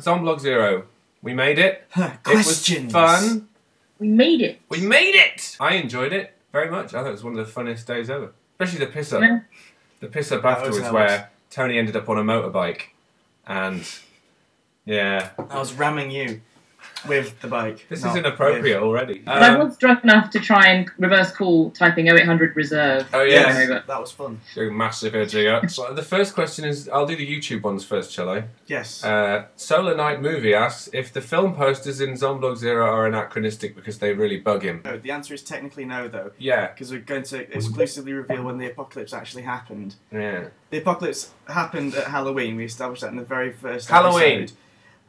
Zomblog Zero. We made it. Questions. It was fun. We made it. We made it! I enjoyed it very much. I thought it was one of the funniest days ever. Especially the piss-up. Yeah. The piss-up afterwards where Tony ended up on a motorbike. And, yeah. I was ramming you with the bike. This is inappropriate already. I was drunk enough to try and reverse call typing 0800 reserve. Oh, yes. That was fun. So massive idiot. So the first question is, I'll do the YouTube ones first, shall I? Yes. Solar Night Movie asks if the film posters in Zomblog Zero are anachronistic because they really bug him. No, the answer is technically no, though. Yeah. Because we're going to exclusively reveal when the apocalypse actually happened. Yeah. The apocalypse happened at Halloween. We established that in the very first Halloween. episode.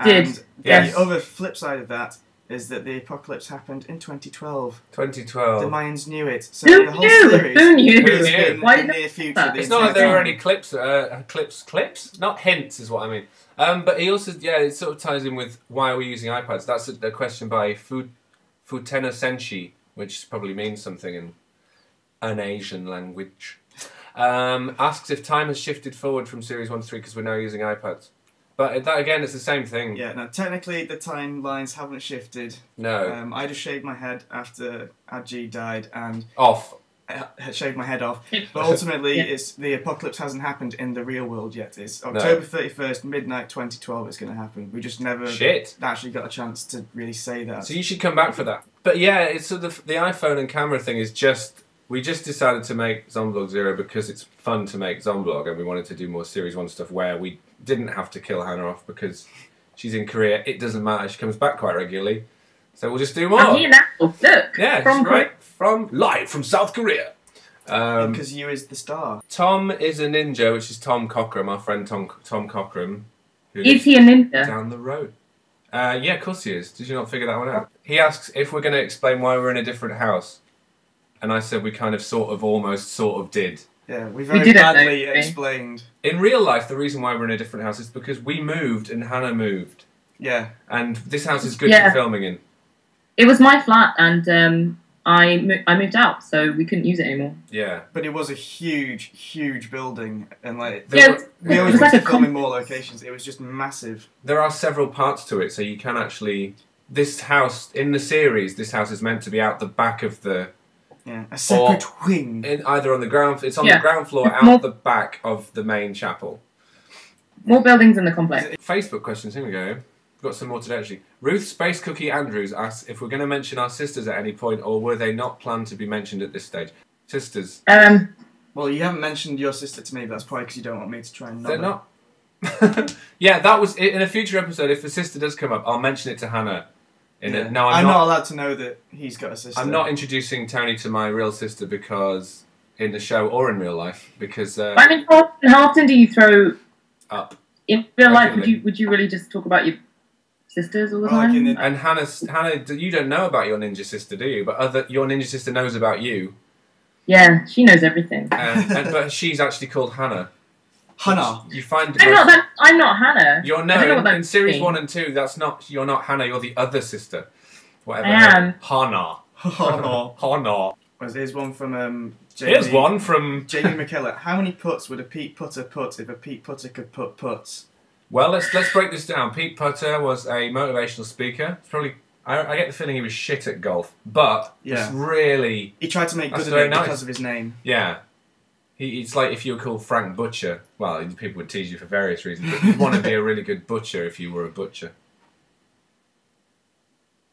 And Yes. the other flip side of that is that the apocalypse happened in 2012. 2012. The Mayans knew it. So Who the whole knew? series Who knew? Who has knew? been Why in did the near they future. do that? the It's not like there entire were time. any clips? Not hints is what I mean. But he also, yeah, it sort of ties in with why are we using iPads. That's a question by Futena Senshi, which probably means something in an Asian language. Asks if time has shifted forward from Series 1 to 3 because we're now using iPads. But that, again, it's the same thing. Yeah, no, technically the timelines haven't shifted. No. I just shaved my head after Aji died and Off. shaved my head off. But ultimately, it's the apocalypse hasn't happened in the real world yet. It's October 31st, midnight 2012 it's going to happen. We just never actually got a chance to really say that. So you should come back for that. But yeah, it's sort of the iPhone and camera thing is just... We just decided to make Zomblog Zero because it's fun to make Zomblog and we wanted to do more Series 1 stuff where we didn't have to kill Hannah off because she's in Korea. It doesn't matter. She comes back quite regularly. So we'll just do more. I'm here now. Look. Yeah, live from South Korea. Because you is the star. Tom is a ninja, which is Tom Cockram, our friend Tom Cockram. Who Is he a ninja? Down the road. Yeah, of course he is. Did you not figure that one out? He asks if we're going to explain why we're in a different house. And I said we kind of almost did. Yeah, we very badly explained. In real life, the reason why we're in a different house is because we moved and Hannah moved. Yeah. And this house is good for filming in. It was my flat and I moved out, so we couldn't use it anymore. Yeah. But it was a huge, huge building. And like, we always wanted to film in more locations. It was just massive. There are several parts to it, so you can actually... This house, in the series, this house is meant to be out the back of the... Yeah, a separate wing. Either on the ground... It's on the ground floor, out the back of the main chapel. More buildings in the complex. Facebook questions, here we go. We've got some more today, actually. Ruth Space Cookie Andrews asks if we're going to mention our sisters at any point, or were they not planned to be mentioned at this stage? Sisters. Well, you haven't mentioned your sister to me, but that's probably because you don't want me to try and They're not. Yeah, that was... In a future episode, if a sister does come up, I'll mention it to Hannah. No, I'm not allowed to know that he's got a sister. I'm not introducing Tony to my real sister because... In the show or in real life, because... I mean, how often do you throw... Up. In real life, would you really just talk about your sisters all the time? And Hannah, you don't know about your ninja sister, do you? But your ninja sister knows about you. Yeah, she knows everything. But she's actually called Hannah. Hannah. You find I'm not Hannah. You're in series 1 and 2. You're not Hannah. You're the other sister. Whatever. I am. Hannah. Hannah. Here's one from Jamie McKellar. How many puts would a Pete Putter put if a Pete Putter could put puts? Well, let's break this down. Pete Putter was a motivational speaker. It's probably I get the feeling he was shit at golf, but it's really he tried to make good of it because of his name. Yeah. It's like if you were called Frank Butcher. Well, people would tease you for various reasons, but you'd want to be a really good butcher if you were a butcher.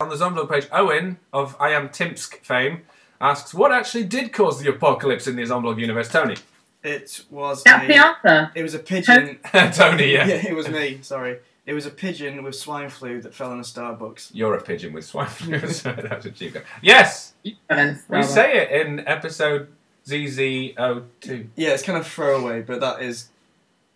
On the Zomblog page, Owen, of I Am Timpsk fame, asks, what actually did cause the apocalypse in the Zomblog universe? Tony? It was the answer. It was a pigeon. Tony, yeah. Yeah, it was me, sorry. It was a pigeon with swine flu that fell in a Starbucks. You're a pigeon with swine flu. That's a cheap guy. Yes! We say it in episode ZZ02. Yeah, it's kind of throwaway, but that is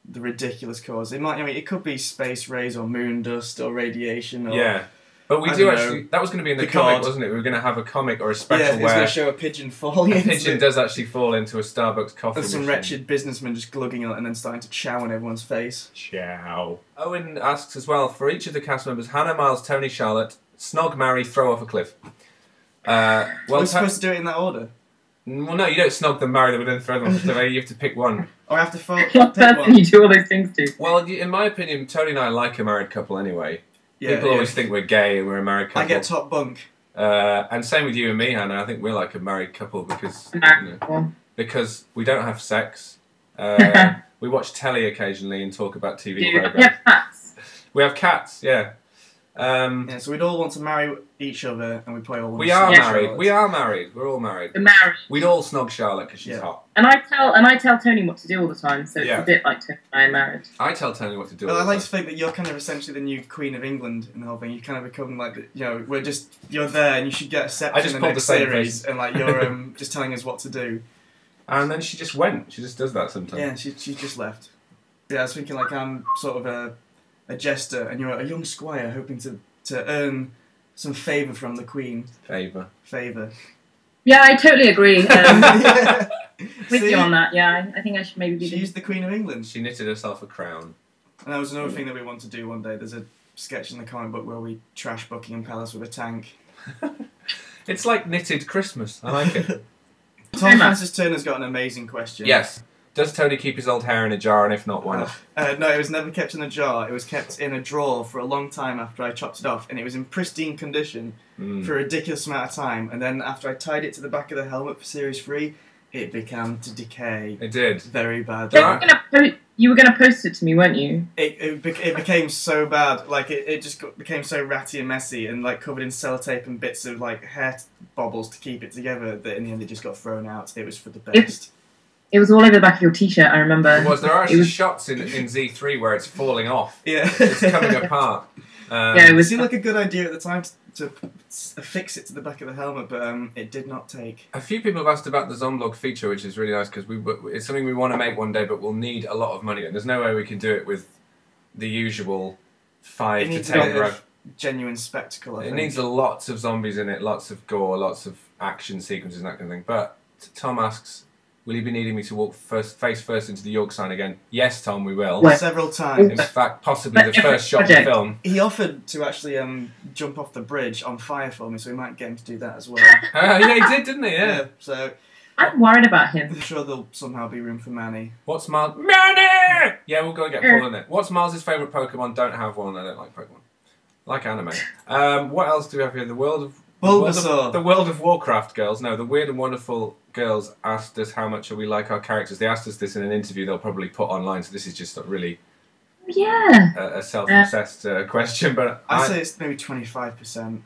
the ridiculous cause. It could be space rays or moon dust or radiation or... Yeah. But we do actually... That was going to be in the comic, wasn't it? We were going to have a comic or a special where... Yeah, it was going to show a pigeon falling into... A pigeon does actually fall into a Starbucks coffee machine. Some wretched businessman just glugging on it and then starting to chow on everyone's face. Chow. Owen asks as well, for each of the cast members, Hannah, Miles, Tony, Charlotte, snog, marry, throw off a cliff. We're supposed to do it in that order? Well, no, you don't snog them, marry them, and then throw them off the TV. You have to pick one. Or I have to pick What person one. you do all those things to? Well, in my opinion, Tony and I like a married couple anyway. Yeah, People always think we're gay and we're a married couple. I get top bunk. And same with you and me, Hannah. I think we're like a married couple because because we don't have sex. We watch telly occasionally and talk about TV programs. We have cats. We have cats, yeah. So we'd all want to marry each other, and we probably all want We are married. We are married. We're all married. We're married. We'd all snog Charlotte because she's hot. And I tell Tony what to do all the time, so it's a bit like Tony and I are married. I tell Tony what to do. Well, I like to think that you're kind of essentially the new Queen of England in the whole thing. You kind of become like, you're there, and you should get accepted in the next series, and like you're just telling us what to do. And then she just went. She just does that sometimes. Yeah, she just left. Yeah, I was thinking like I'm sort of a jester, and you're a young squire hoping to earn some favour from the Queen. Favour. Yeah, I totally agree. With you on that, yeah. I think I should maybe be... She's the Queen of England. She knitted herself a crown. And that was another thing that we want to do one day. There's a sketch in the comic book where we trash Buckingham Palace with a tank. It's like knitted Christmas. I like it. Tom Francis Turner's got an amazing question. Yes. Does Tony keep his old hair in a jar, and if not, why not? No, it was never kept in a jar. It was kept in a drawer for a long time after I chopped it off, and it was in pristine condition for a ridiculous amount of time. And then after I tied it to the back of the helmet for Series 3, it began to decay. It did. Very bad. You were going to post it to me, weren't you? It became so bad. Like, it just became so ratty and messy and, like, covered in sellotape and bits of, like, hair bobbles to keep it together that in the end it just got thrown out. It was for the best. It was all over the back of your t-shirt, I remember. It was. There are actually shots in Z3 where it's falling off. Yeah. It's coming apart. It seemed like a good idea at the time to affix it to the back of the helmet, but it did not take. A few people have asked about the Zomblog feature, which is really nice because it's something we want to make one day, but we'll need a lot of money, and there's no way we can do it with the usual 5 to 10 grand. Genuine spectacle. I think. It needs lots of zombies in it, lots of gore, lots of action sequences and that kind of thing. But Tom asks, will you be needing me to walk face first into the York sign again? Yes, Tom, we will. Several times. In fact, possibly the first shot of the film. He offered to actually jump off the bridge on fire for me, so we might get him to do that as well. Yeah, he did, didn't he? Yeah. So I'm worried about him. I'm sure there'll somehow be room for Manny. What's Miles? Manny! Yeah, we'll go and get Paul in it. What's Miles' favourite Pokemon? Don't have one. I don't like Pokemon. Like anime. What else do we have here? The world of Warcraft girls. No, the Weird and Wonderful girls asked us how much we like our characters. They asked us this in an interview they'll probably put online, so this is just really a self-obsessed question. But I'd say it's maybe 25%.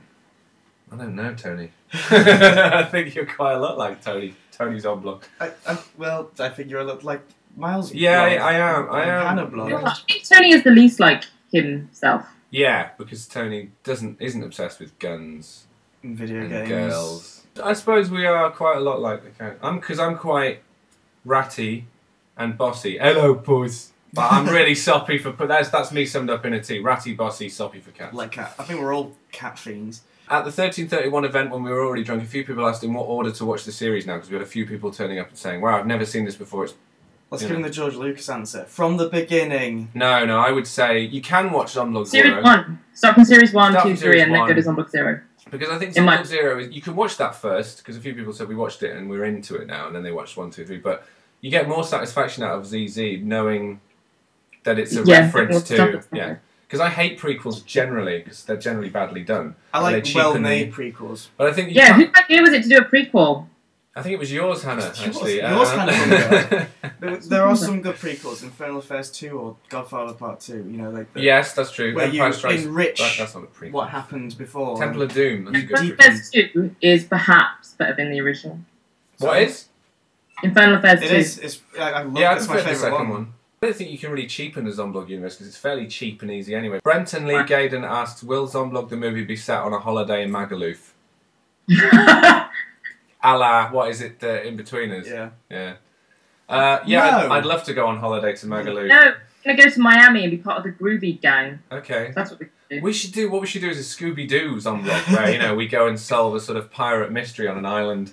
I don't know, Tony. I think you're quite a lot like Tony Zomblog. I think you're a lot like Miles. Yeah, I am. Hannah Bungard. I think Tony is the least like himself. Yeah, because Tony isn't obsessed with guns and video games. Girls. I suppose we are quite a lot like the character. Because I'm quite ratty and bossy. Hello, puss. But I'm really soppy for... That's me summed up in a T. Ratty, bossy, soppy for cats. Like cat. I think we're all cat fiends. At the 1331 event, when we were already drunk, a few people asked in what order to watch the series now, because we had a few people turning up and saying, wow, I've never seen this before. Let's give him the George Lucas answer. From the beginning. No, I would say you can watch Zomblog Zero. Series 1. Start from Series 1, 2, 3, and then go to Zomblog Zero. Because I think Zomblog Zero, you can watch that first, because a few people said we watched it and we're into it now, and then they watched 1, 2, 3, but you get more satisfaction out of ZZ knowing that it's a reference to... Yeah. Because I hate prequels generally, because they're generally badly done. I like well-made prequels. But I think whose idea was it to do a prequel? I think it was yours, Hannah, actually. Yours, Hannah. There are some good prequels, Infernal Affairs 2 or Godfather Part 2, you know, like... Yes, that's true. Where you enrich that's not a prequel. what happened before. Temple of Doom, that's a good Infernal Affairs 2 is perhaps better than the original. What is? Infernal Affairs 2. It is. I love it. It's my favourite one. I don't think you can really cheapen the Zomblog universe because it's fairly cheap and easy anyway. Brenton Lee Gaydon asks, will Zomblog the movie be set on a holiday in Magaluf? A la, what is it, In-Betweeners? Yeah. No. I'd love to go on holiday to Magaluf. No, I'm going to go to Miami and be part of the Groovy gang. Okay. That's what we do. What we should do is a Scooby-Doo Zomblog, where, we go and solve a sort of pirate mystery on an island.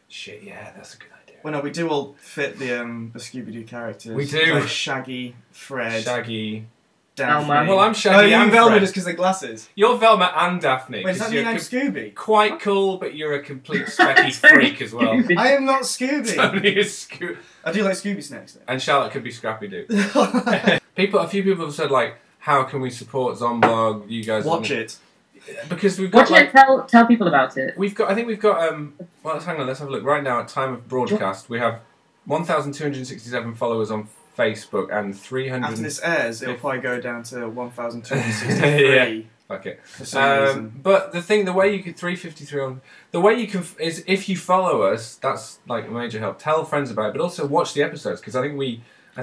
Shit, yeah, that's a good idea. Well, no, we do all fit the Scooby-Doo characters. We do. Like Shaggy, Fred. Shaggy. Daphne. Velma. Well, I'm Shaggy you're and Velma Fred. just because they're glasses. You're Velma and Daphne. Wait, does that mean I'm Scooby? Quite cool, but you're a complete specky freak as well. I am not Scooby. Tony is Scooby. I do like Scooby snacks though. And Charlotte could be Scrappy Doo. A few people have said like, how can we support Zomblog? You guys Watch it. Because we've got Watch it. Tell people about it. I think we've got well, hang on, let's have a look. Right now at time of broadcast, we have 1,267 followers on Facebook and 300. After this airs, it'll probably go down to 1,263. Yeah. Fuck it. For some reason. But the way you could 353 on the way you can is if you follow us, that's like a major help. Tell friends about it, but also watch the episodes because I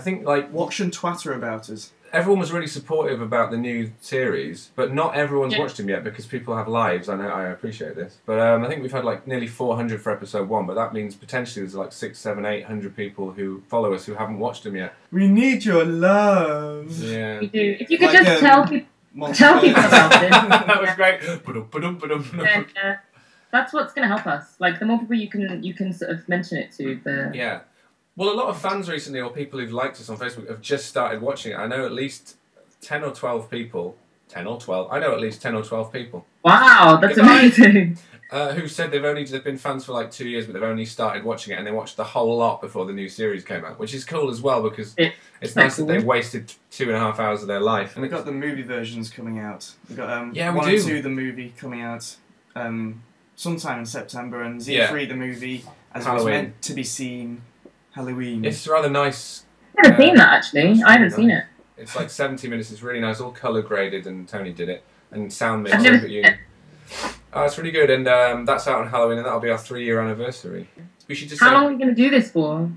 think like watch and twatter about us. Everyone was really supportive about the new series, but not everyone's watched them yet because people have lives. I know, I appreciate this, but I think we've had like nearly 400 for episode 1, but that means potentially there's like 600, 700, 800 people who follow us who haven't watched them yet. We need your love. Yeah, We do. If you could just tell people about it. That was great. Then, that's what's going to help us. Like the more people you can sort of mention it to, the Yeah. Well, a lot of fans recently, or people who've liked us on Facebook, have just started watching it. I know at least 10 or 12 people. 10 or 12? I know at least 10 or 12 people. Wow, that's amazing. Who said they've been fans for like 2 years, but they've only started watching it, and they watched the whole lot before the new series came out, which is cool as well because it's nice that they've wasted 2.5 hours of their life. And we've got the movie versions coming out. We've got 1 we and do. 2, the movie, coming out sometime in September, and Z3, the movie, as it was meant to be seen. Halloween. It's rather nice. I haven't seen that actually. I haven't seen it. It's like 70 minutes. It's really nice, all colour graded, and Tony did it, and sound mix. I've never seen it. Oh, it's really good, and that's out on Halloween, and that'll be our 3-year anniversary. We should just How long are we going to do this for?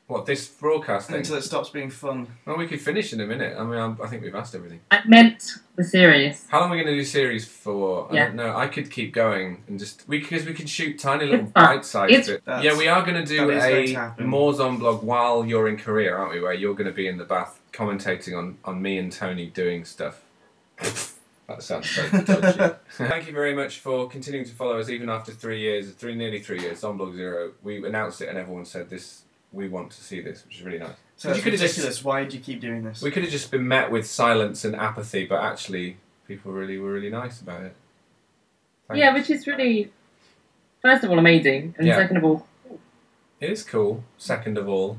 What, this broadcast thing? Until it stops being fun. Well, we could finish in a minute. I mean, I think we've asked everything. I meant the series. How long are we going to do series for? I don't know. I could keep going and just because we can shoot tiny little It's fun. bite-sized bits. Yeah, we are going to do more Zomblog while you're in Korea, aren't we? Where you're going to be in the bath commentating on me and Tony doing stuff. That sounds so dodgy. Thank you very much for continuing to follow us even after 3 years, nearly 3 years. Zomblog Zero. We announced it and everyone said this. We want to see this, which is really nice. So it's ridiculous. Why do you keep doing this? We could have just been met with silence and apathy, but actually, people were really nice about it. Yeah, which is really, first of all, amazing, and second of all, it is cool. Second of all,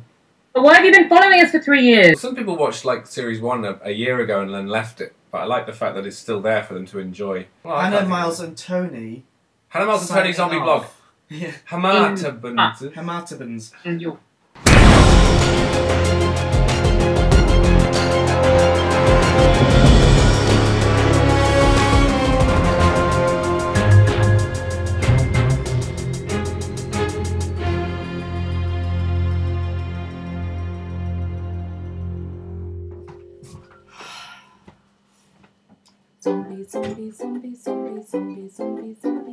but why have you been following us for 3 years? Some people watched like series 1 a year ago and then left it, but I like the fact that it's still there for them to enjoy. Well, Hannah, Miles, and Tony. Hannah, Miles, and Tony Zombie Blog. Yeah. Hamatabans. And you. Zombie, zombie, zombie, zombie, zombie, zombie, zombie.